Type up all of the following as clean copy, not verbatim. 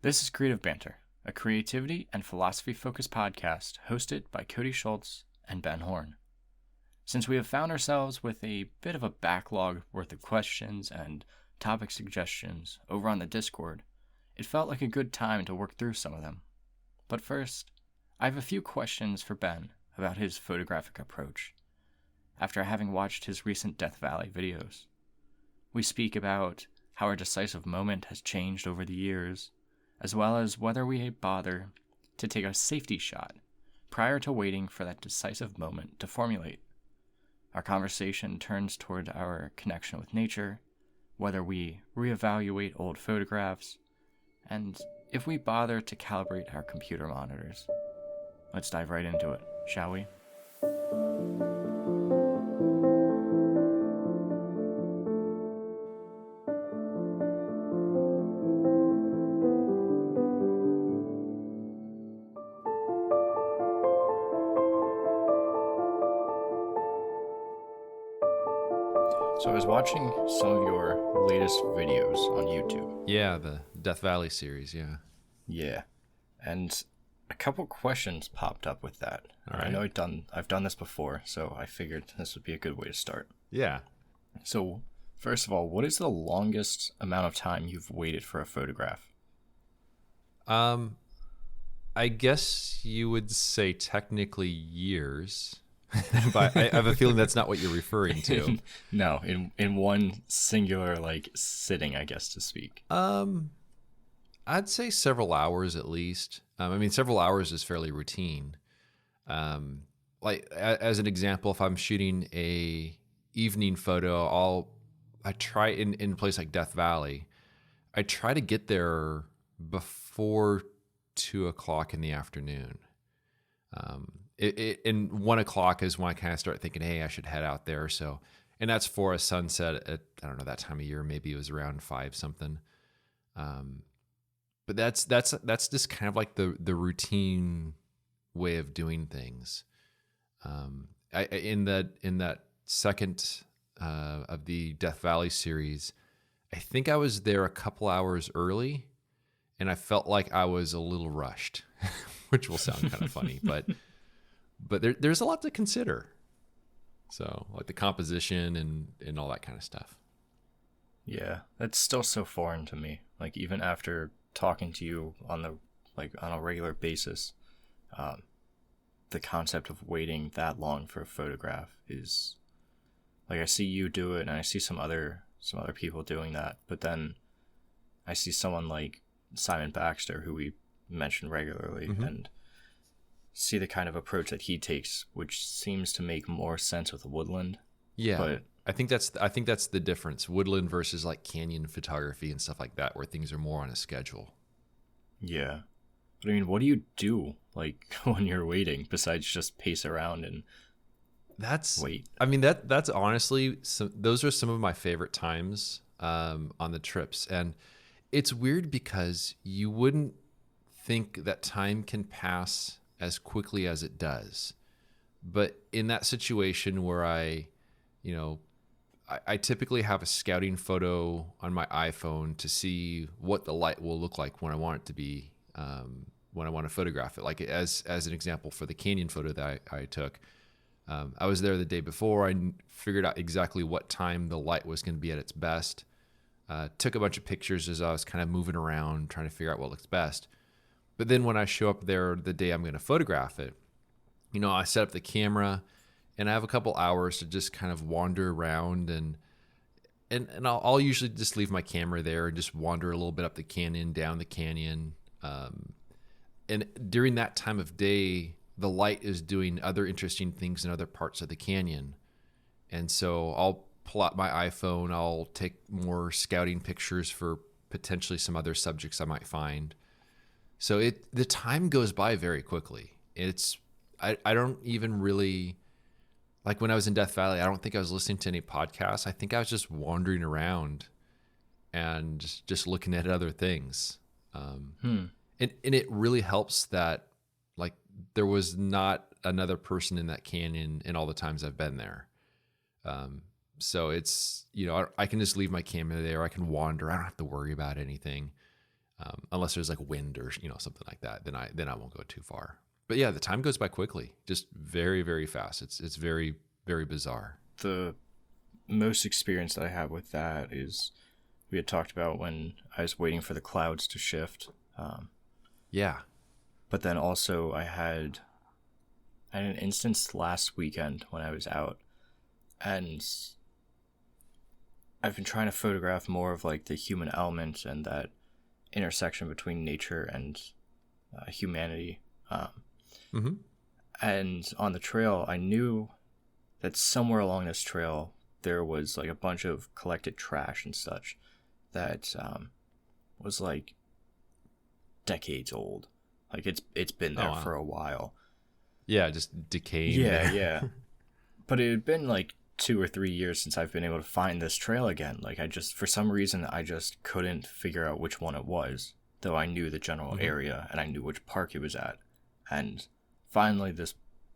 This is Creative Banter, a creativity and philosophy-focused podcast hosted by Cody Schultz and Ben Horn. Since we have found ourselves with a bit of a backlog worth of questions and topic suggestions over on the Discord, it felt like a good time to work through some of them. But first, I have a few questions for Ben about his photographic approach, after having watched his recent Death Valley videos. We speak about how our decisive moment has changed over the years, as well as whether we bother to take a safety shot prior to waiting for that decisive moment to formulate. Our conversation turns toward our connection with nature, whether we reevaluate old photographs, and if we bother to calibrate our computer monitors. Let's dive right into it, shall we? So I was watching some of your latest videos on YouTube. Yeah, the Death Valley series, yeah. Yeah. And a couple questions popped up with that. All right. I know I've done this before, so I figured this would be a good way to start. Yeah. So, first of all, what is the longest amount of time you've waited for a photograph? I guess you would say technically years, but I have a feeling that's not what you're referring to. No, in one singular sitting, I guess, to speak. I'd say several hours at least. Several hours is fairly routine. As an example, if I'm shooting a evening photo, I try in a place like Death Valley, I try to get there before 2:00 in the afternoon. And 1:00 is when I kind of start thinking, hey, I should head out there. So, and that's for a sunset at, I don't know, that time of year, maybe it was around 5 something. But that's just kind of like the routine way of doing things. In that second of the Death Valley series, I think I was there a couple hours early, and I felt like I was a little rushed, which will sound kind of funny, but there's a lot to consider. So like the composition and all that kind of stuff. Yeah, that's still so foreign to me. Like even after talking to you on a regular basis, the concept of waiting that long for a photograph is like, I see you do it and I see some other people doing that, but then I see someone like Simon Baxter, who we mention regularly, and see the kind of approach that he takes, which seems to make more sense with woodland. Yeah, but I think that's the difference. Woodland versus like canyon photography and stuff like that, where things are more on a schedule. Yeah, but I mean, what do you do like when you're waiting besides just pace around and wait? I mean, that's honestly those are some of my favorite times on the trips, and it's weird because you wouldn't think that time can pass as quickly as it does. But in that situation where I typically have a scouting photo on my iPhone to see what the light will look like when I want it to be, when I want to photograph it. Like as an example for the canyon photo that I took, I was there the day before. I figured out exactly what time the light was going to be at its best. Took a bunch of pictures as I was kind of moving around, trying to figure out what looks best. But then when I show up there the day I'm going to photograph it, I set up the camera and I have a couple hours to just kind of wander around and I'll usually just leave my camera there and just wander a little bit up the canyon, down the canyon. And during that time of day, the light is doing other interesting things in other parts of the canyon. And so I'll pull out my iPhone, I'll take more scouting pictures for potentially some other subjects I might find. So the time goes by very quickly. I don't even really, like when I was in Death Valley, I don't think I was listening to any podcasts. I think I was just wandering around and just looking at other things. And it really helps that like there was not another person in that canyon in all the times I've been there. So it's, I can just leave my camera there. I can wander. I don't have to worry about anything. Unless there's like wind or something like that, then I won't go too far. But yeah, the time goes by quickly, just very, very fast. It's very, very bizarre. The most experience that I have with that is we had talked about when I was waiting for the clouds to shift. Yeah. But then also I had an instance last weekend when I was out, and I've been trying to photograph more of like the human element and that intersection between nature and humanity. Mm-hmm. And on the trail, I knew that somewhere along this trail there was like a bunch of collected trash and such that was like decades old. Like it's been there for a while. Yeah, just decaying. Yeah. But it had been like 2 or 3 years since I've been able to find this trail again. Like for some reason, I just couldn't figure out which one it was, though I knew the general area and I knew which park it was at. And finally, this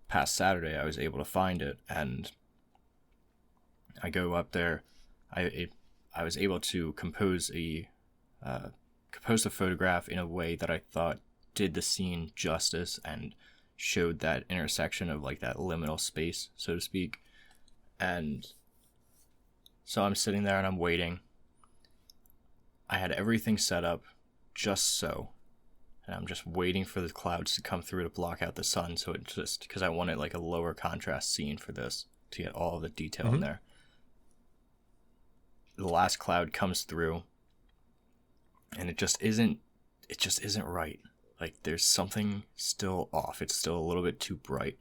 past Saturday, I was able to find it, and I go up there. I was able to compose a photograph in a way that I thought did the scene justice and showed that intersection of like that liminal space, so to speak. And so I'm sitting there and I'm waiting. I had everything set up just so. And I'm just waiting for the clouds to come through to block out the sun. So it just, because I wanted like a lower contrast scene for this to get all of the detail in there. The last cloud comes through and it just isn't right. Like there's something still off. It's still a little bit too bright.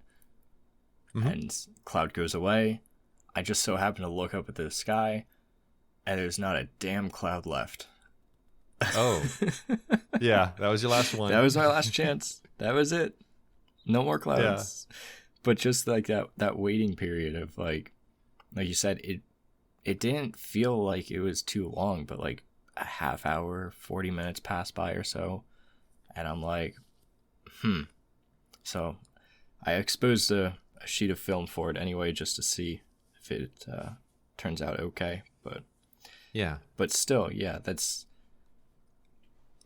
And cloud goes away. I just so happen to look up at the sky and there's not a damn cloud left. Oh, yeah, that was your last one. That was my last chance. That was it. No more clouds. Yeah. But just like that waiting period of like you said, it didn't feel like it was too long, but like a half hour, 40 minutes passed by or so. And I'm like, So I exposed a sheet of film for it anyway, just to see if it turns out okay. But still, yeah,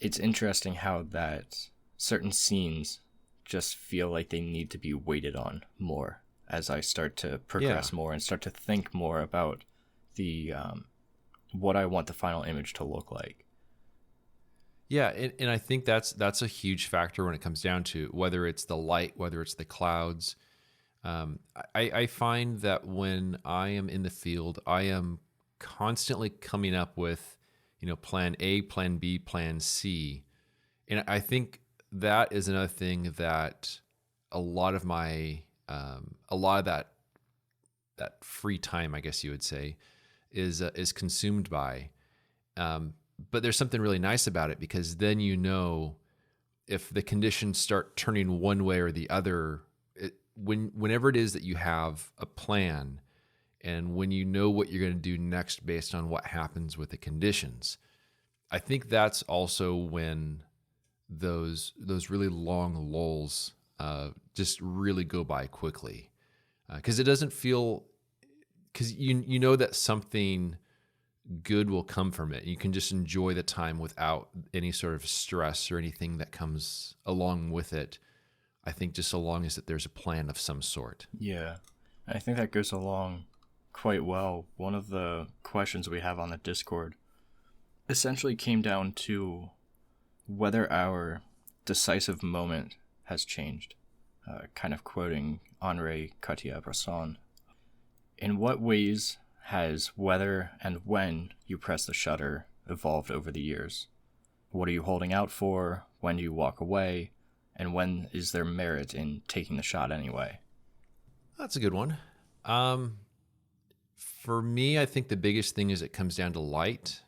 it's interesting how that certain scenes just feel like they need to be weighted on more as I start to progress more and start to think more about the what I want the final image to look like. Yeah, and I think that's a huge factor when it comes down to whether it's the light, whether it's the clouds. I find that when I am in the field, I am constantly coming up with plan A, plan B, plan C. And I think that is another thing that a lot of that free time, I guess you would say, is consumed by. But there's something really nice about it, because then if the conditions start turning one way or the other, whenever it is that you have a plan, and when you know what you're going to do next based on what happens with the conditions, I think that's also when those really long lulls just really go by quickly, because it doesn't feel, because you know that something good will come from it. You can just enjoy the time without any sort of stress or anything that comes along with it. I think just so long as that there's a plan of some sort. Yeah, I think that goes along quite well. One of the questions we have on the Discord essentially came down to whether our decisive moment has changed. Kind of quoting Henri Cartier-Bresson. In what ways has whether and when you press the shutter evolved over the years? What are you holding out for? When do you walk away? And when is there merit in taking the shot anyway? That's a good one. For me, I think the biggest thing is it comes down to light.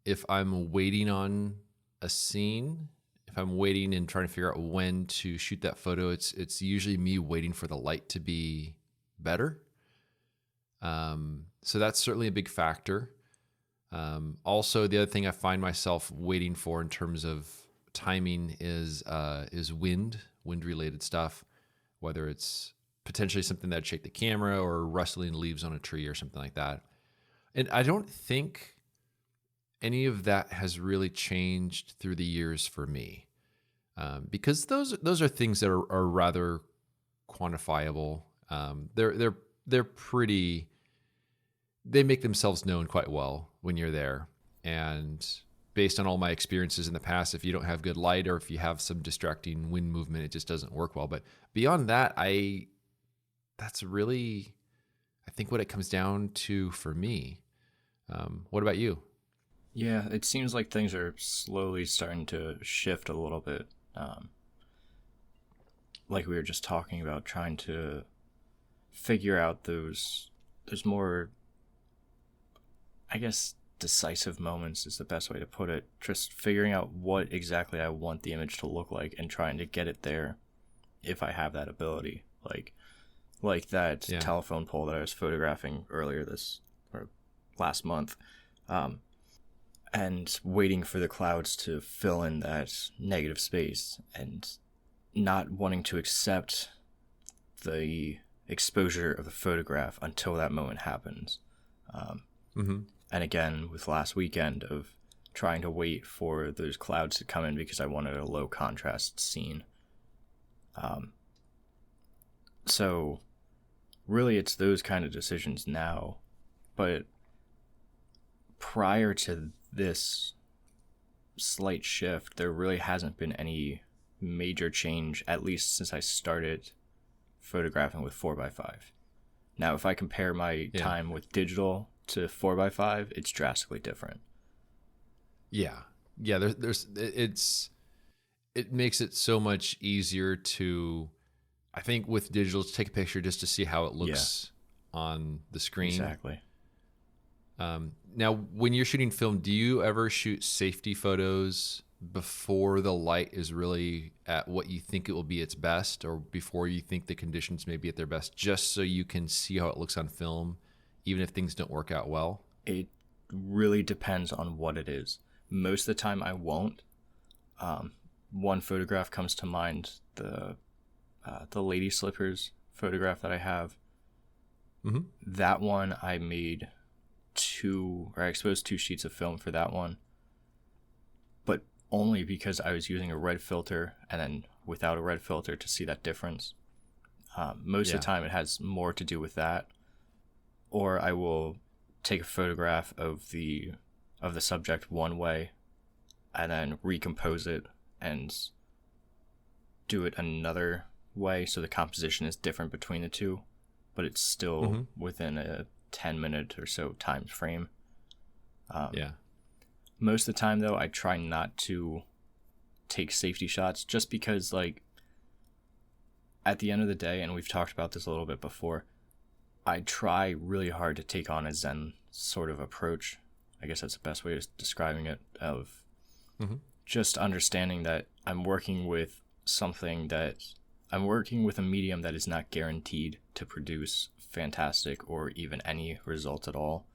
If I'm waiting on a scene, if I'm waiting and trying to figure out when to shoot that photo, it's usually me waiting for the light to be better. So that's certainly a big factor. Also, the other thing I find myself waiting for in terms of timing is wind-related stuff, whether it's potentially something that'd shake the camera or rustling leaves on a tree or something like that. And I don't think any of that has really changed through the years for me, because those are things that are rather quantifiable. They're pretty. They make themselves known quite well when you're there, and based on all my experiences in the past, if you don't have good light or if you have some distracting wind movement, it just doesn't work well. But beyond that, that's really, I think, what it comes down to for me. What about you? Yeah, it seems like things are slowly starting to shift a little bit. Like we were just talking about, trying to figure out those more, I guess, decisive moments is the best way to put it. Just figuring out what exactly I want the image to look like and trying to get it there if I have that ability. Like that telephone pole that I was photographing earlier or last month. And waiting for the clouds to fill in that negative space and not wanting to accept the exposure of the photograph until that moment happens. Mm-hmm. And again, with last weekend of trying to wait for those clouds to come in because I wanted a low contrast scene. So really it's those kind of decisions now. But prior to this slight shift, there really hasn't been any major change, at least since I started photographing with 4x5. Now, if I compare my time with digital to 4x5, it's drastically different. Yeah. It makes it so much easier to, I think, with digital, to take a picture just to see how it looks on the screen. Exactly. Now, when you're shooting film, do you ever shoot safety photos before the light is really at what you think it will be its best, or before you think the conditions may be at their best, just so you can see how it looks on film, even if things don't work out well? It really depends on what it is. Most of the time I won't. One photograph comes to mind, the lady slippers photograph that I have. Mm-hmm. That one I made I exposed 2 sheets of film for that one, but only because I was using a red filter and then without a red filter to see that difference. Most of the time it has more to do with that, or I will take a photograph of the subject one way and then recompose it and do it another way so the composition is different between the two, but it's still within a 10-minute or so time frame. Most of the time, though, I try not to take safety shots just because, like, at the end of the day, and we've talked about this a little bit before, I try really hard to take on a Zen sort of approach. I guess that's the best way of describing it, of just understanding that I'm working with a medium that is not guaranteed to produce fantastic or even any results at all.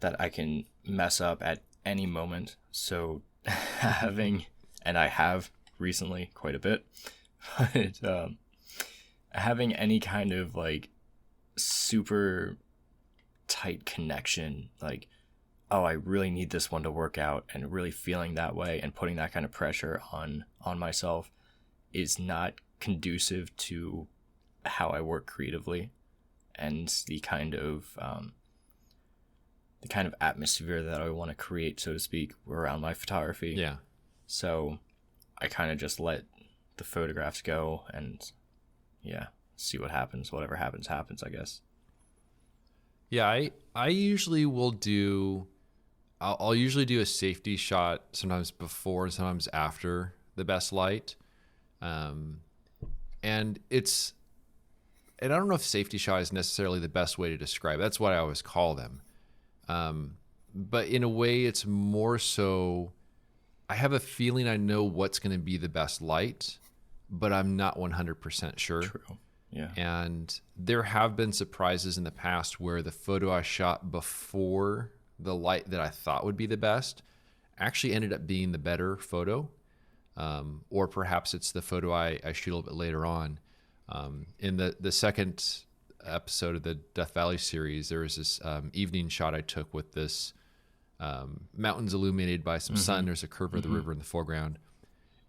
That I can mess up at any moment. So and I have recently quite a bit, but having any kind of like super tight connection, like, oh, I really need this one to work out, and really feeling that way and putting that kind of pressure on myself is not conducive to how I work creatively and the kind of atmosphere that I want to create, so to speak, around my photography. Yeah. So I kind of just let the photographs go and see what happens. Whatever happens, I guess. Yeah, I usually will do, I'll usually do a safety shot sometimes before and sometimes after the best light. And I don't know if safety shot is necessarily the best way to describe it. That's what I always call them. But in a way, it's more so, I have a feeling I know what's going to be the best light, but I'm not 100% sure. True. Yeah. And there have been surprises in the past where the photo I shot before the light that I thought would be the best actually ended up being the better photo. Or perhaps it's the photo I shoot a little bit later on. In the second episode of the Death Valley series, there was this evening shot I took with this mountains illuminated by some sun. There's a curve of the river in the foreground.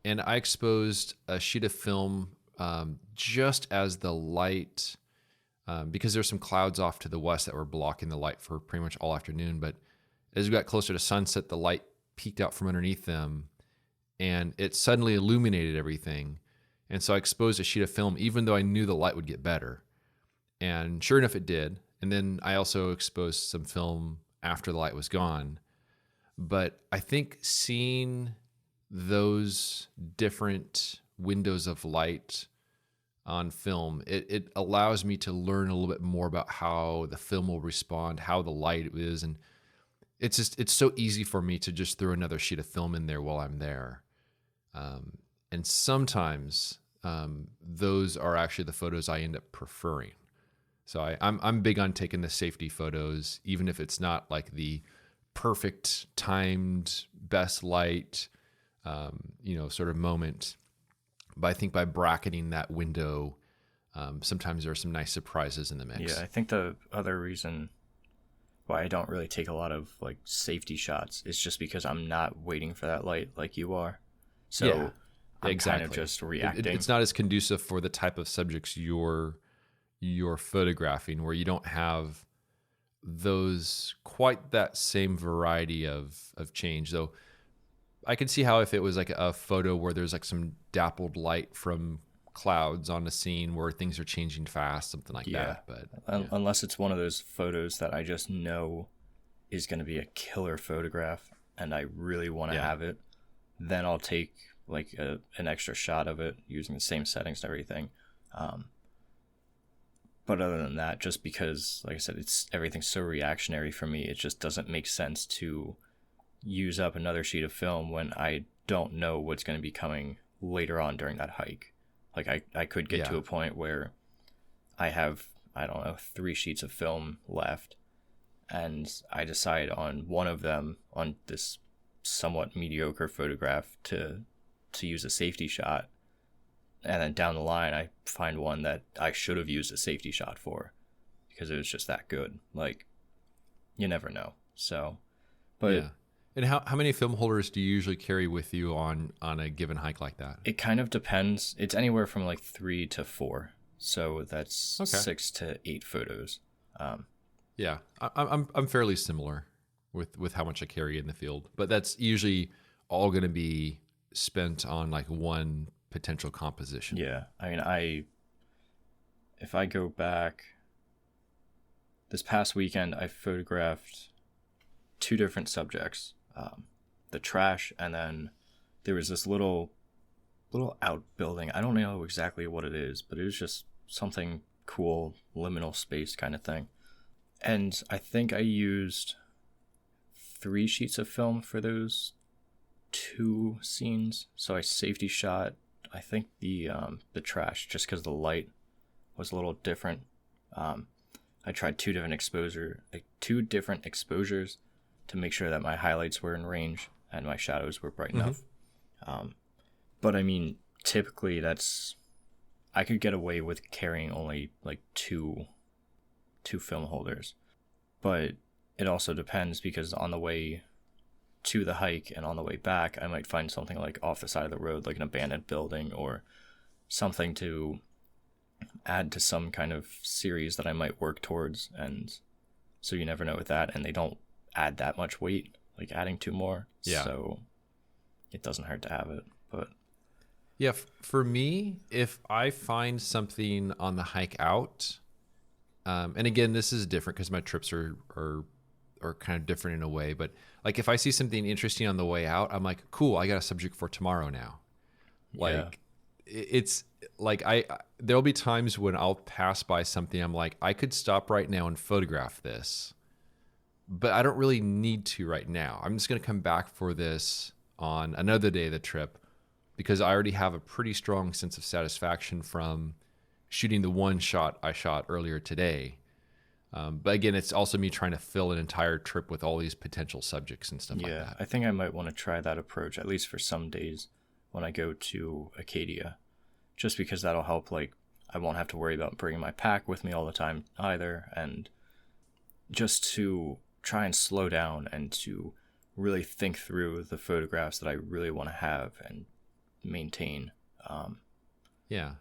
And I exposed a sheet of film just as the light, because there's some clouds off to the west that were blocking the light for pretty much all afternoon. But as we got closer to sunset, the light peeked out from underneath them and it suddenly illuminated everything. And so I exposed a sheet of film, even though I knew the light would get better. And sure enough, it did. And then I also exposed some film after the light was gone. But I think seeing those different windows of light on film, it allows me to learn a little bit more about how the film will respond, how the light is. And it's so easy for me to just throw another sheet of film in there while I'm there. And sometimes those are actually the photos I end up preferring. So I'm big on taking the safety photos, even if it's not like the perfect timed, best light, sort of moment. But I think by bracketing that window, sometimes there are some nice surprises in the mix. Yeah, I think the other reason why I don't really take a lot of like safety shots is just because I'm not waiting for that light like you are. So Yeah, I'm exactly. kind of just reacting. It's not as conducive for the type of subjects you're photographing, where you don't have those quite that same variety of change. Though I could see how if it was like a photo where there's like some dappled light from clouds on the scene where things are changing fast, something like that. But unless it's one of those photos that I just know is going to be a killer photograph and I really want to have it, then I'll take like an extra shot of it using the same settings and everything. But other than that, just because, like I said, everything's so reactionary for me, it just doesn't make sense to use up another sheet of film when I don't know what's going to be coming later on during that hike. Like I could get to a point where I have, I don't know, 3 sheets of film left, and I decide on one of them, on this somewhat mediocre photograph, to use a safety shot. And then down the line, I find one that I should have used a safety shot for because it was just that good. Like, you never know. So, but yeah. And how many film holders do you usually carry with you on a given hike like that? It kind of depends. It's anywhere from like 3 to 4. So that's 6 to 8 photos. Yeah, I'm fairly similar with how much I carry in the field, but that's usually all going to be spent on like one potential composition. Yeah, I mean, if I go back, this past weekend I photographed 2 different subjects, the trash, and then there was this little outbuilding. I don't know exactly what it is, but it was just something cool, liminal space kind of thing. And I think I used 3 sheets of film for those 2 scenes. So I safety shot, I think, the trash, just because the light was a little different. I tried 2 different exposures to make sure that my highlights were in range and my shadows were bright enough. But I mean, typically I could get away with carrying only like two film holders, but it also depends, because on the way to the hike and on the way back, I might find something like off the side of the road, like an abandoned building or something to add to some kind of series that I might work towards. And so you never know with that, and they don't add that much weight, like adding 2 more. Yeah. So it doesn't hurt to have it. But yeah, for me, if I find something on the hike out, and again, this is different because my trips are kind of different in a way, but like if I see something interesting on the way out, I'm like, cool, I got a subject for tomorrow now. Like it's like there'll be times when I'll pass by something, I'm like, I could stop right now and photograph this, but I don't really need to right now. I'm just going to come back for this on another day of the trip, because I already have a pretty strong sense of satisfaction from shooting the one shot I shot earlier today. But again, it's also me trying to fill an entire trip with all these potential subjects and stuff like that. Yeah, I think I might want to try that approach, at least for some days when I go to Acadia, just because that'll help. Like, I won't have to worry about bringing my pack with me all the time either, and just to try and slow down and to really think through the photographs that I really want to have and maintain. Yeah.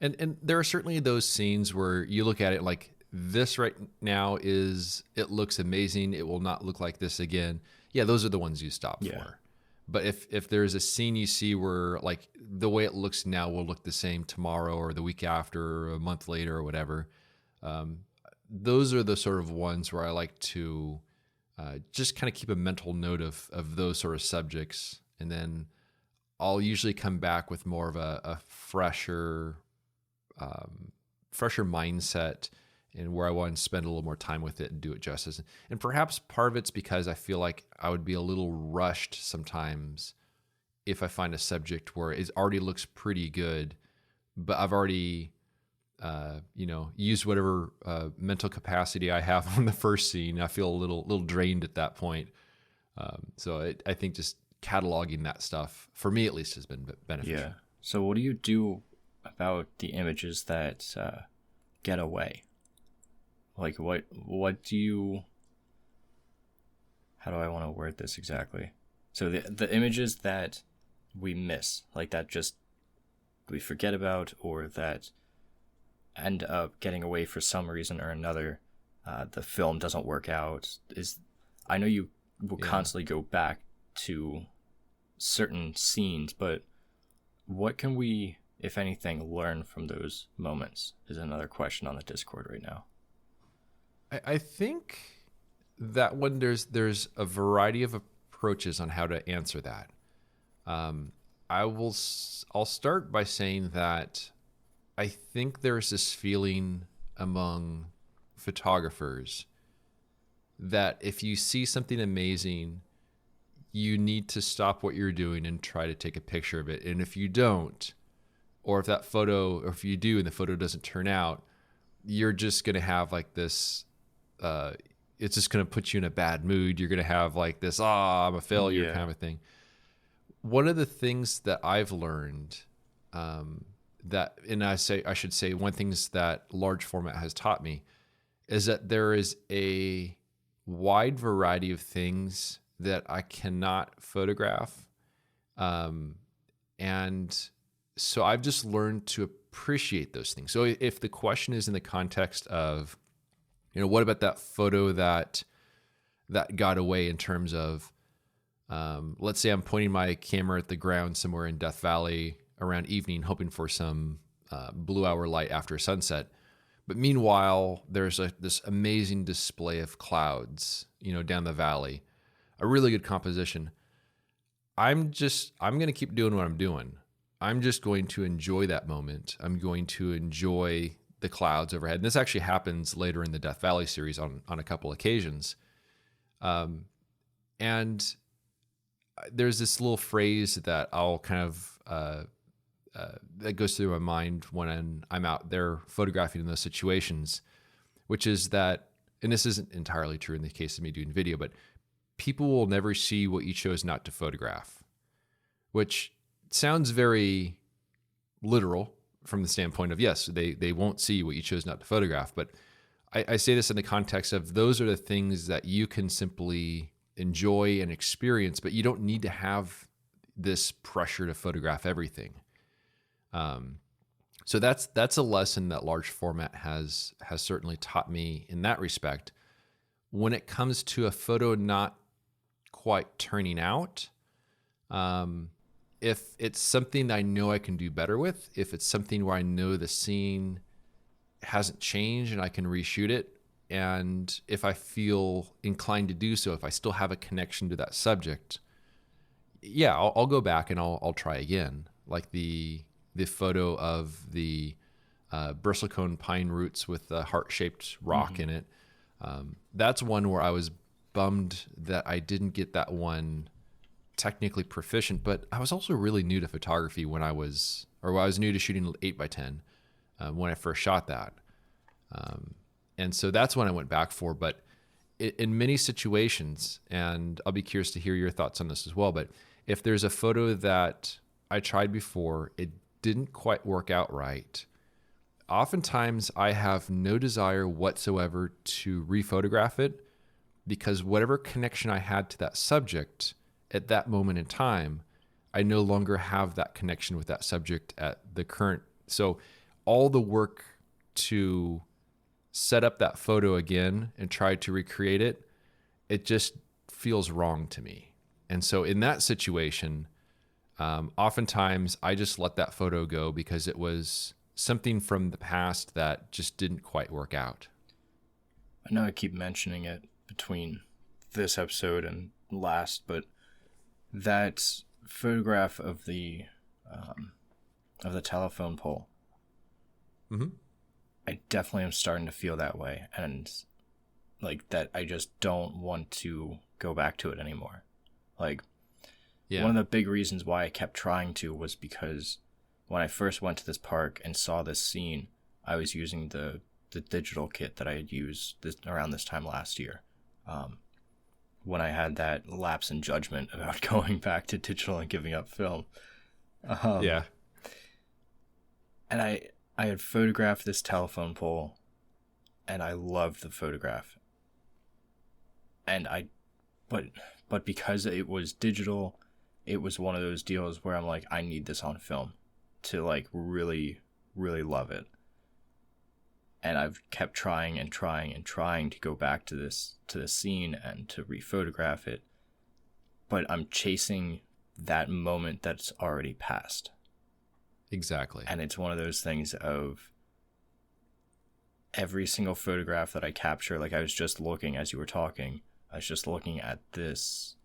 And there are certainly those scenes where you look at it like, this right now it looks amazing. It will not look like this again. Yeah, those are the ones you stop for. But if there's a scene you see where like the way it looks now will look the same tomorrow or the week after or a month later or whatever, those are the sort of ones where I like to just kind of keep a mental note of those sort of subjects. And then I'll usually come back with more of a fresher mindset, and where I want to spend a little more time with it and do it justice. And perhaps part of it's because I feel like I would be a little rushed sometimes if I find a subject where it already looks pretty good, but I've already, used whatever mental capacity I have on the first scene. I feel a little drained at that point. So I think just cataloging that stuff, for me at least, has been beneficial. Yeah. So what do you do about the images that get away? Like what do you, how do I want to word this exactly? So the images that we miss, like that just we forget about, or that end up getting away for some reason or another, the film doesn't work out, I know you will constantly go back to certain scenes, but what can we, if anything, learn from those moments is another question on the Discord right now. I think that one, there's a variety of approaches on how to answer that. I'll start by saying that I think there's this feeling among photographers that if you see something amazing, you need to stop what you're doing and try to take a picture of it. And if you don't, or if you do and the photo doesn't turn out, you're just going to have like this, it's just going to put you in a bad mood. You're going to have like this, I'm a failure kind of a thing. One of the things that I've learned, I should say one things that large format has taught me is that there is a wide variety of things that I cannot photograph. And so I've just learned to appreciate those things. So if the question is in the context of, what about that photo that got away, in terms of, let's say I'm pointing my camera at the ground somewhere in Death Valley around evening, hoping for some blue hour light after sunset. But meanwhile, there's this amazing display of clouds, down the valley, a really good composition. I'm going to keep doing what I'm doing. I'm just going to enjoy that moment. I'm going to enjoy the clouds overhead. And this actually happens later in the Death Valley series on a couple occasions. And there's this little phrase that I'll kind of, that goes through my mind when I'm out there photographing in those situations, which is that, and this isn't entirely true in the case of me doing video, but people will never see what you chose not to photograph, which sounds very literal from the standpoint of, yes, they won't see what you chose not to photograph. But I say this in the context of, those are the things that you can simply enjoy and experience, but you don't need to have this pressure to photograph everything. So that's a lesson that large format has certainly taught me in that respect. When it comes to a photo not quite turning out, if it's something I know I can do better with, if it's something where I know the scene hasn't changed and I can reshoot it, and if I feel inclined to do so, if I still have a connection to that subject, I'll go back and I'll try again. Like the photo of the bristlecone pine roots with the heart-shaped rock in it. That's one where I was bummed that I didn't get that one technically proficient, but I was also really new to photography when I was new to shooting 8x10 when I first shot that. And so that's when I went back for. But in many situations, and I'll be curious to hear your thoughts on this as well, but if there's a photo that I tried before, it didn't quite work out right, oftentimes I have no desire whatsoever to rephotograph it, because whatever connection I had to that subject at that moment in time, I no longer have that connection with that subject at the current. So all the work to set up that photo again and try to recreate it, it just feels wrong to me. And so in that situation, oftentimes I just let that photo go because it was something from the past that just didn't quite work out. I know I keep mentioning it between this episode and last, but that photograph of the telephone pole, Mm-hmm. I definitely am starting to feel that way, and like that I just don't want to go back to it anymore. Like, Yeah. one of the big reasons why I kept trying to was because when I first went to this park and saw this scene, I was using the digital kit that I had used around this time last year, when I had that lapse in judgment about going back to digital and giving up film. Yeah. And I had photographed this telephone pole, and I loved the photograph. And but because it was digital, it was one of those deals where I'm like, I need this on film to like really, really love it. And I've kept trying and trying and trying to go back to this scene and to rephotograph it. But I'm chasing that moment that's already passed. Exactly. And it's one of those things of every single photograph that I capture, like I was just looking as you were talking, I was just looking at this,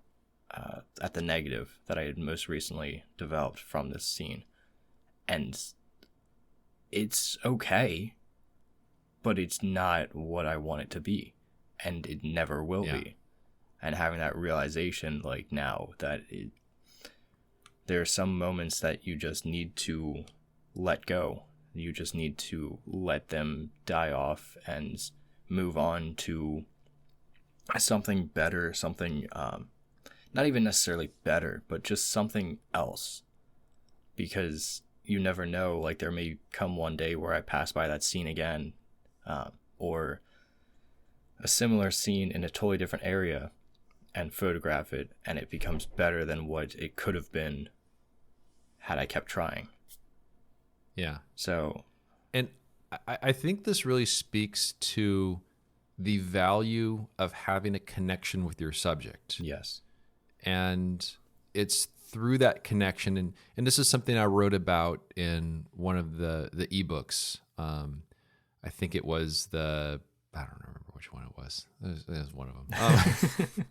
at the negative that I had most recently developed from this scene. And it's okay, but it's not what I want it to be. And it never will be. And having that realization, like now, that there are some moments that you just need to let go. You just need to let them die off and move on to something better, something, not even necessarily better, but just something else. Because you never know, like there may come one day where I pass by that scene again, or a similar scene in a totally different area and photograph it, and it becomes better than what it could have been had I kept trying. Yeah. So, and I think this really speaks to the value of having a connection with your subject. yes. And it's through that connection, and this is something I wrote about in one of the ebooks. I think it was I don't remember which one it was. It was one of them.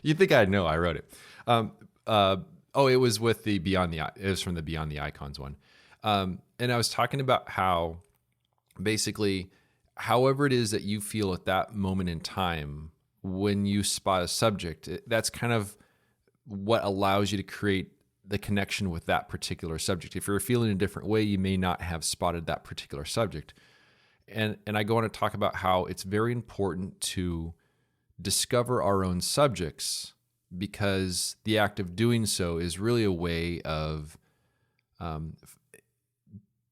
You'd think I'd know. I wrote it. It was with the it was from the Beyond the Icons one. And I was talking about how basically, however it is that you feel at that moment in time, when you spot a subject, that's kind of what allows you to create the connection with that particular subject. If you're feeling a different way, you may not have spotted that particular subject. And I go on to talk about how it's very important to discover our own subjects, because the act of doing so is really a way of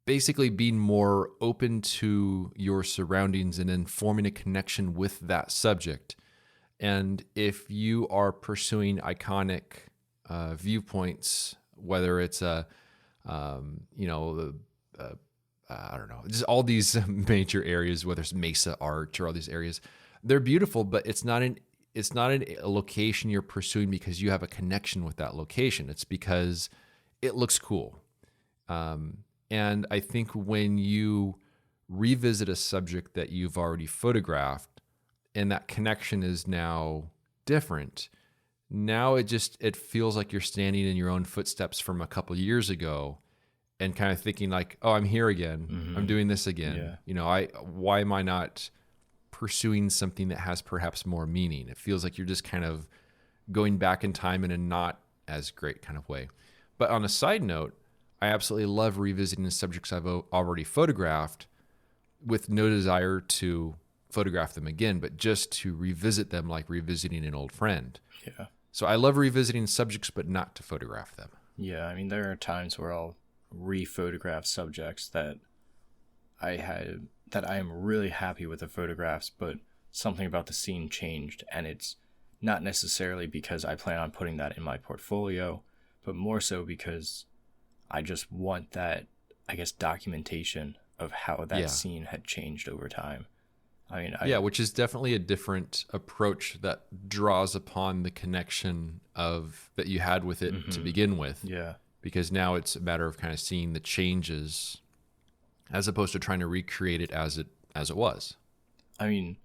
basically being more open to your surroundings and then forming a connection with that subject. And if you are pursuing iconic viewpoints, whether it's I don't know, just all these major areas, whether it's Mesa Arch or all these areas, they're beautiful, but it's not a location you're pursuing because you have a connection with that location. It's because it looks cool. And I think when you revisit a subject that you've already photographed and that connection is now different, now it feels like you're standing in your own footsteps from a couple years ago and kind of thinking like, oh, I'm here again. Mm-hmm. I'm doing this again. Yeah. Why am I not pursuing something that has perhaps more meaning? It feels like you're just kind of going back in time in a not as great kind of way. But on a side note, I absolutely love revisiting the subjects I've already photographed with no desire to photograph them again, but just to revisit them like revisiting an old friend. Yeah. So I love revisiting subjects, but not to photograph them. Yeah, I mean, there are times where I'll re-photograph subjects that I am really happy with the photographs, but something about the scene changed, and it's not necessarily because I plan on putting that in my portfolio, but more so because I just want that, I guess, documentation of how that Yeah. scene had changed over time. I mean, Yeah, which is definitely a different approach that draws upon the connection of that you had with it to begin with. yeah. Because now it's a matter of kind of seeing the changes as opposed to trying to recreate it as it was. I mean,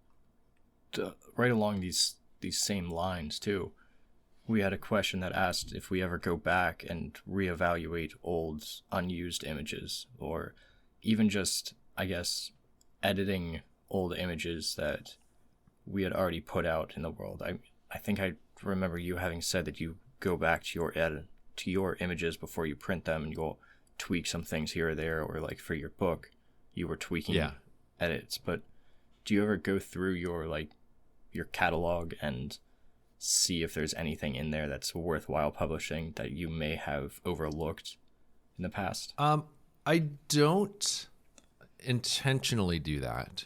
right along these same lines too, we had a question that asked if we ever go back and reevaluate old unused images, or even just, I guess, editing old images that we had already put out in the world. I think I remember you having said that you go back to your images before you print them, and you'll tweak some things here or there, or like for your book, you were tweaking edits. But do you ever go through your catalog and see if there's anything in there that's worthwhile publishing that you may have overlooked in the past? I don't intentionally do that.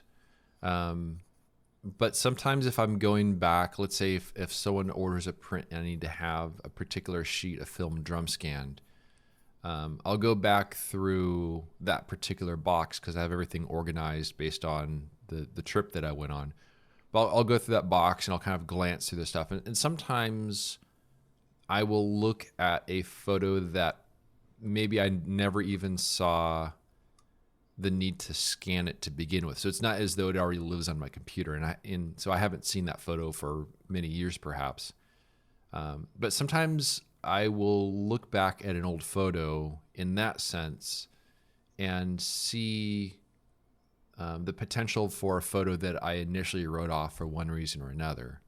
But sometimes if I'm going back, let's say if someone orders a print and I need to have a particular sheet of film drum scanned, I'll go back through that particular box because I have everything organized based on the trip that I went on. But I'll go through that box and I'll kind of glance through the stuff. And sometimes I will look at a photo that maybe I never even saw the need to scan it to begin with. So it's not as though it already lives on my computer. So I haven't seen that photo for many years perhaps. But sometimes I will look back at an old photo in that sense and see the potential for a photo that I initially wrote off for one reason or another.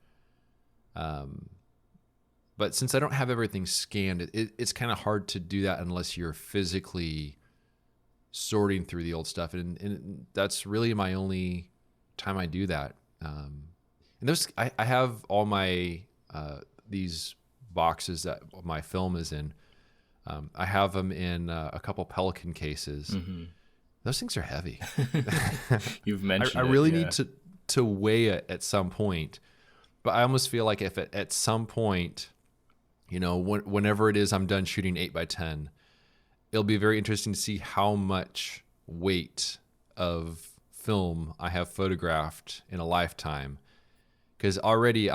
But since I don't have everything scanned, it's kind of hard to do that unless you're physically sorting through the old stuff. And that's really my only time I do that. And I have all my, these boxes that my film is in. I have them in a couple Pelican cases. Mm-hmm. Those things are heavy. You've mentioned I really need to weigh it at some point, but I almost feel like if at some point, whenever it is I'm done shooting 8x10, it'll be very interesting to see how much weight of film I have photographed in a lifetime. Because already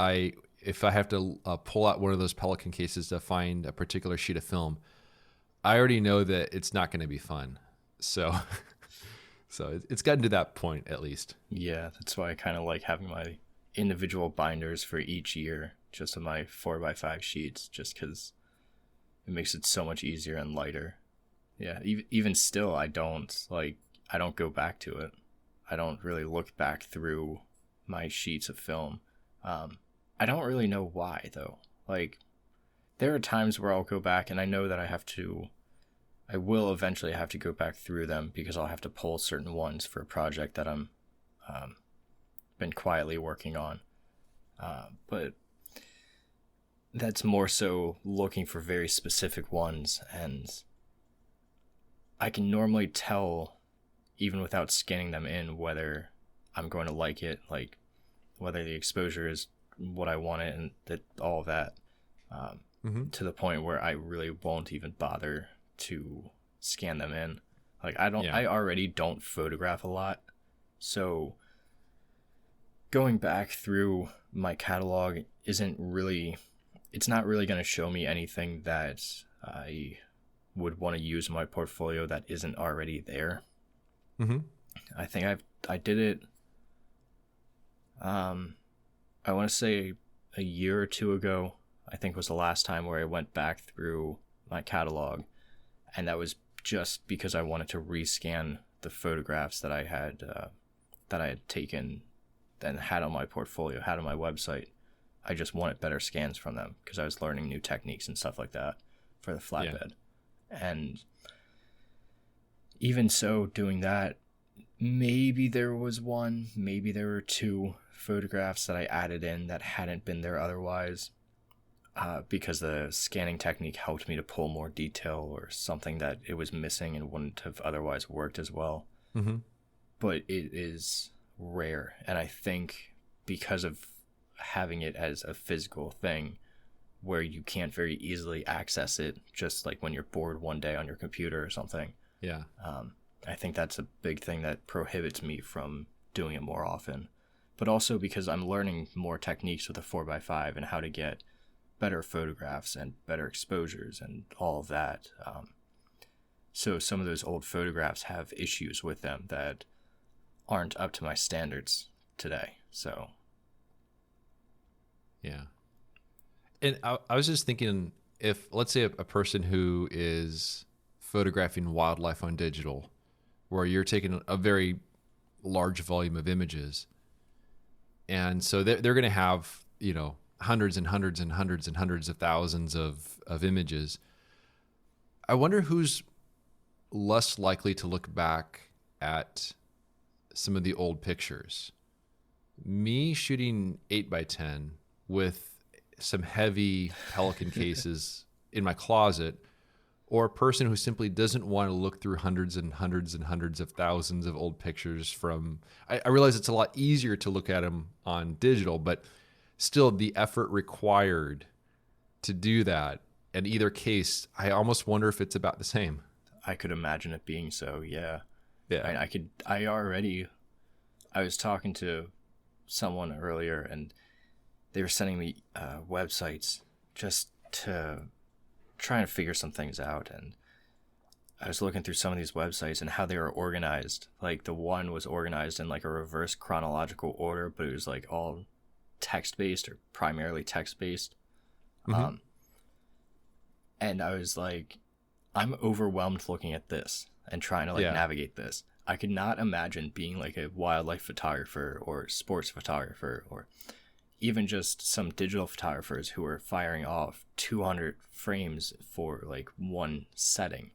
if I have to pull out one of those Pelican cases to find a particular sheet of film, I already know that it's not going to be fun. So it's gotten to that point at least. Yeah, that's why I kind of like having my individual binders for each year, just on my 4x5 sheets, just because it makes it so much easier and lighter. Yeah, even still, I don't go back to it. I don't really look back through my sheets of film. I don't really know why though. Like, there are times where I'll go back and I know that I will eventually have to go back through them because I'll have to pull certain ones for a project that I'm been quietly working on. But that's more so looking for very specific ones, and I can normally tell, even without scanning them in, whether I'm going to like it, like whether the exposure is what I want it, and that all of that, to the point where I really won't even bother to scan them in. Like I already don't photograph a lot, so going back through my catalog it's not really going to show me anything that I would want to use in my portfolio that isn't already there. Mm-hmm. I think I did it, I want to say a year or two ago, I think was the last time where I went back through my catalog, and that was just because I wanted to rescan the photographs that I had taken and had on my portfolio, had on my website. I just wanted better scans from them because I was learning new techniques and stuff like that for the flatbed. Yeah. And even so, doing that, maybe there was one, maybe there were two photographs that I added in that hadn't been there otherwise, because the scanning technique helped me to pull more detail or something that it was missing and wouldn't have otherwise worked as well. Mm-hmm. But it is rare, and I think because of having it as a physical thing where you can't very easily access it, just like when you're bored one day on your computer or something. Yeah. I think that's a big thing that prohibits me from doing it more often. But also because I'm learning more techniques with a 4x5 and how to get better photographs and better exposures and all of that. So some of those old photographs have issues with them that aren't up to my standards today. So, yeah. And I was just thinking, if let's say a person who is photographing wildlife on digital, where you're taking a very large volume of images, and so they're going to have, you know, hundreds and hundreds and hundreds and hundreds of thousands of images. I wonder who's less likely to look back at some of the old pictures. Me shooting 8x10 with some heavy Pelican cases in my closet, or a person who simply doesn't want to look through hundreds and hundreds and hundreds of thousands of old pictures from, I realize it's a lot easier to look at them on digital, but still the effort required to do that, in either case, I almost wonder if it's about the same. I could imagine it being so, yeah. Yeah. I was talking to someone earlier and they were sending me websites just to try and figure some things out. And I was looking through some of these websites and how they were organized. Like the one was organized in like a reverse chronological order, but it was like all text-based or primarily text-based. Mm-hmm. And I was like, I'm overwhelmed looking at this and trying to navigate this. I could not imagine being like a wildlife photographer or sports photographer or even just some digital photographers who are firing off 200 frames for like one setting.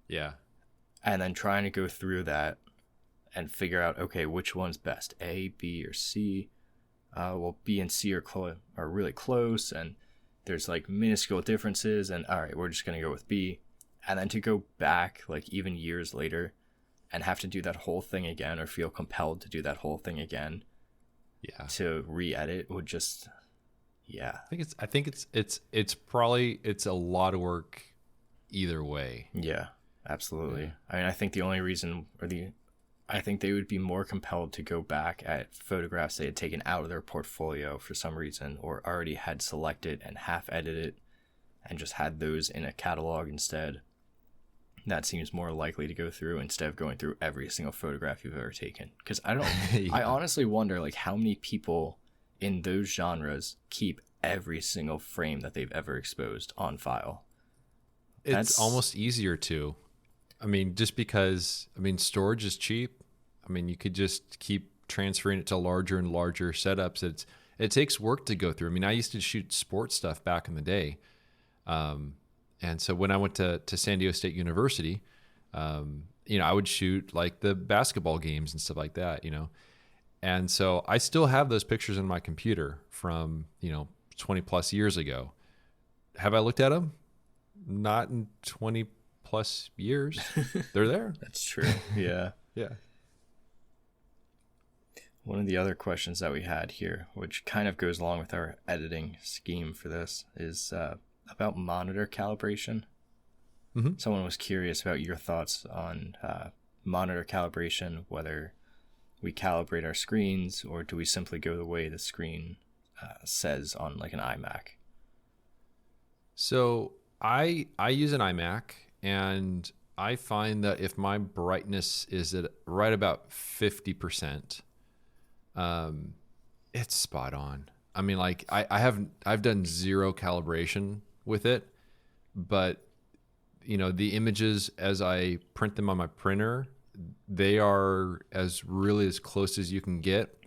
Yeah. And then trying to go through that and figure out, okay, which one's best, A, B, or C. Well, B and C are really close, and there's like minuscule differences, and all right, we're just going to go with B. And then to go back like even years later and have to do that whole thing again, or feel compelled to do that whole thing again, to re-edit would just, I think it's probably a lot of work either way. Yeah, absolutely. Yeah. I mean, I think the only reason, I think they would be more compelled to go back at photographs they had taken out of their portfolio for some reason, or already had selected and half edited and just had those in a catalog instead. That seems more likely to go through instead of going through every single photograph you've ever taken. Because I honestly wonder like how many people in those genres keep every single frame that they've ever exposed on file. It's almost easier to. I mean, just because, storage is cheap. I mean, you could just keep transferring it to larger and larger setups. It takes work to go through. I mean, I used to shoot sports stuff back in the day. And so when I went to San Diego State University, I would shoot like the basketball games and stuff like that, And so I still have those pictures in my computer from, 20 plus years ago. Have I looked at them? Not in 20 plus years. They're there. That's true. Yeah. Yeah. One of the other questions that we had here, which kind of goes along with our editing scheme for this, is about monitor calibration. Mm-hmm. Someone was curious about your thoughts on monitor calibration, whether we calibrate our screens or do we simply go the way the screen says on like an iMac. So I use an iMac, and I find that if my brightness is at right about 50%, it's spot on. I mean, like I've done zero calibration with it, but the images as I print them on my printer, they are as close as you can get.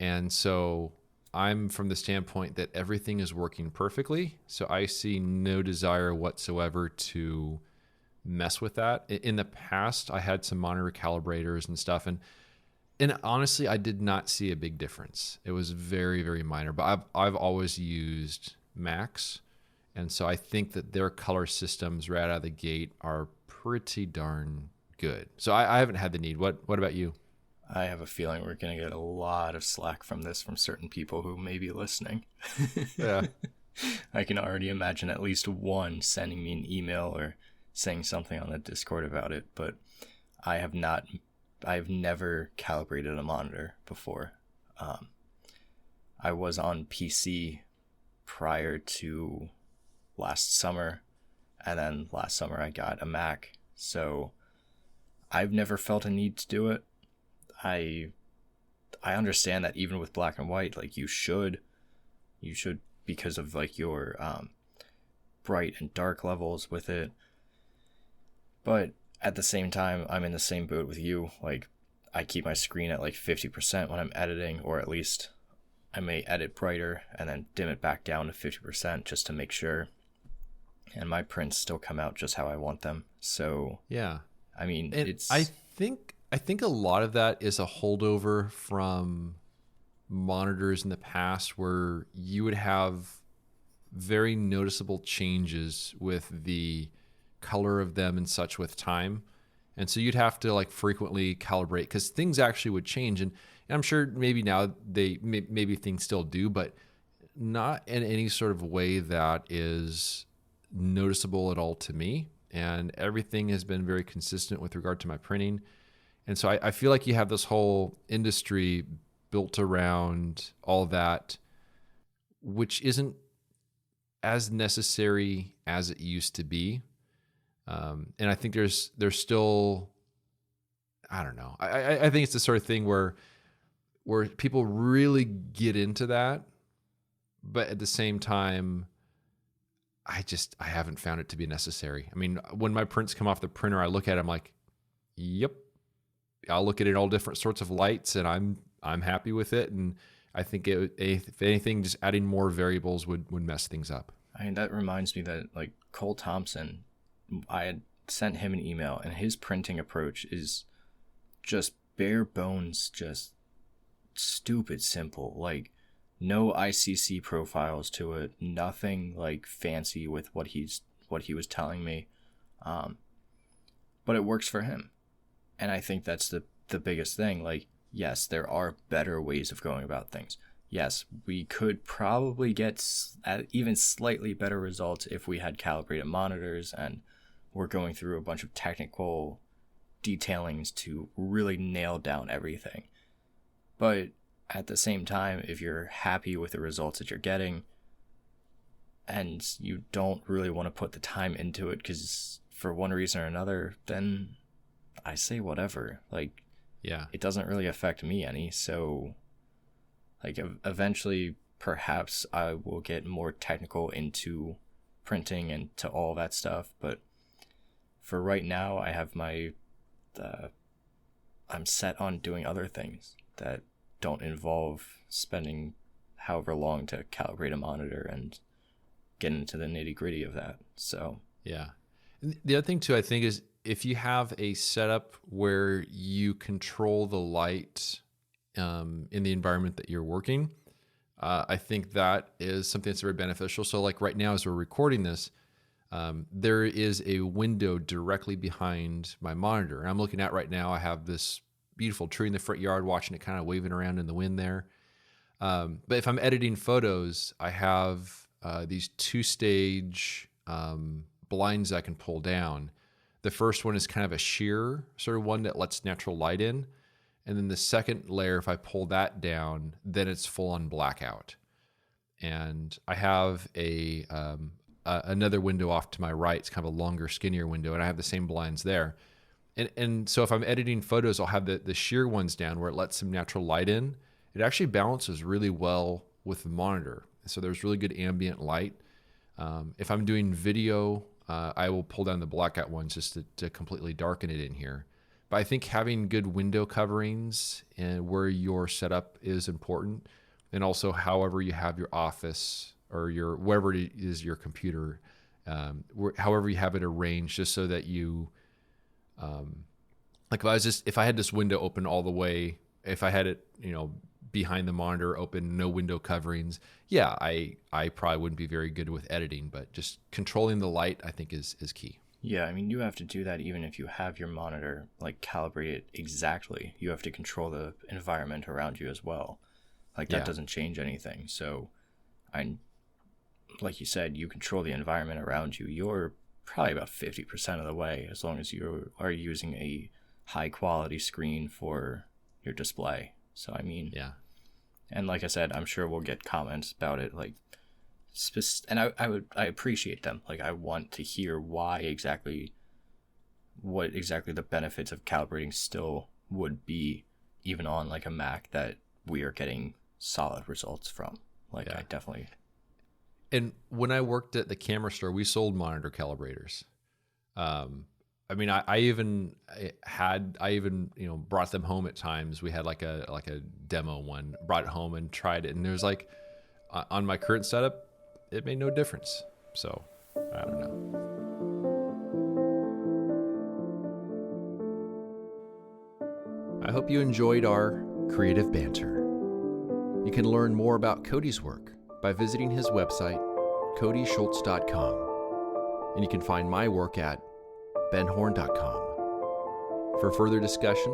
And so I'm from the standpoint that everything is working perfectly. So I see no desire whatsoever to mess with that. In the past, I had some monitor calibrators and stuff, and honestly, I did not see a big difference. It was very, very minor, but I've always used Macs. And so I think that their color systems right out of the gate are pretty darn good. So I haven't had the need. What about you? I have a feeling we're going to get a lot of slack from this from certain people who may be listening. Yeah. I can already imagine at least one sending me an email or saying something on the Discord about it, but I have never calibrated a monitor before. I was on PC prior to last summer, and then last summer I got a Mac, so I've never felt a need to do it. I understand that even with black and white, like you should because of like your bright and dark levels with it. But at the same time, I'm in the same boat with you. Like I keep my screen at like 50% when I'm editing, or at least I may edit brighter and then dim it back down to 50% just to make sure. And my prints still come out just how I want them. So Yeah. I mean, And it's I think a lot of that is a holdover from monitors in the past where you would have very noticeable changes with the color of them and such with time. And so you'd have to like frequently calibrate because things actually would change. And I'm sure maybe now maybe things still do, but not in any sort of way that is noticeable at all to me. And everything has been very consistent with regard to my printing. And so I feel like you have this whole industry built around all that, which isn't as necessary as it used to be. And I think there's still, I don't know. I think it's the sort of thing where people really get into that, but at the same time, I haven't found it to be necessary. I mean, when my prints come off the printer, I look at it, I'm like, yep. I'll look at it in all different sorts of lights, and I'm happy with it. And I think if anything, just adding more variables would mess things up. I mean, that reminds me that like Cole Thompson, I had sent him an email, and his printing approach is just bare bones, just stupid simple. Like no ICC profiles to it, nothing like fancy with what he was telling me, but it works for him. And I think that's the biggest thing. Like, yes, there are better ways of going about things. Yes, we could probably get even slightly better results if we had calibrated monitors and we're going through a bunch of technical detailings to really nail down everything. But at the same time, if you're happy with the results that you're getting and you don't really want to put the time into it because for one reason or another, then I say whatever. Like, yeah, it doesn't really affect me any. So, like, eventually, perhaps I will get more technical into printing and to all that stuff. But for right now, I have I'm set on doing other things that don't involve spending however long to calibrate a monitor and get into the nitty gritty of that. So, yeah. And the other thing too, I think, is if you have a setup where you control the light in the environment that you're working, I think that is something that's very beneficial. So like right now, as we're recording this, there is a window directly behind my monitor. And I'm looking at right now, I have this beautiful tree in the front yard, watching it kind of waving around in the wind there. But if I'm editing photos, I have these 2-stage blinds I can pull down. The first one is kind of a sheer sort of one that lets natural light in. And then the second layer, if I pull that down, then it's full on blackout. And I have another window off to my right. It's kind of a longer, skinnier window, and I have the same blinds there. And so if I'm editing photos, I'll have the sheer ones down where it lets some natural light in. It actually balances really well with the monitor. So there's really good ambient light. If I'm doing video, I will pull down the blackout ones just to completely darken it in here. But I think having good window coverings and where your setup is important, and also however you have your office or wherever it is your computer, however you have it arranged, just so that you, like if I had this window open all the way, if I had it, behind the monitor open, no window coverings, yeah, I probably wouldn't be very good with editing, but just controlling the light, I think is key. Yeah, I mean, you have to do that even if you have your monitor like calibrated exactly. You have to control the environment around you as well. Like that Yeah. doesn't change anything. So, I like you said, you control the environment around you. You're probably about 50% of the way as long as you are using a high quality screen for your display. So, I mean, Yeah. and like I said, I'm sure we'll get comments about it. Like, and I appreciate them. Like, I want to hear what exactly the benefits of calibrating still would be, even on like a Mac that we are getting solid results from. Like, Yeah. I definitely. And when I worked at the camera store, we sold monitor calibrators. I mean, I even brought them home at times. We had like a demo one, brought it home and tried it, and there's like on my current setup, it made no difference. So I don't know. I hope you enjoyed our creative banter. You can learn more about Cody's work by visiting his website, codyschultz.com, and you can find my work at benhorn.com. For further discussion,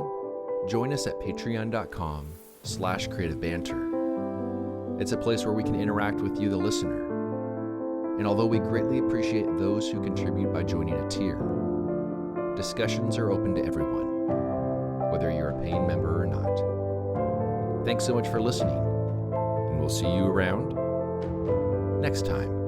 join us at patreon.com/creativebanter. It's a place where we can interact with you, the listener. And although we greatly appreciate those who contribute by joining a tier, discussions are open to everyone, whether you're a paying member or not. Thanks so much for listening, and we'll see you around next time.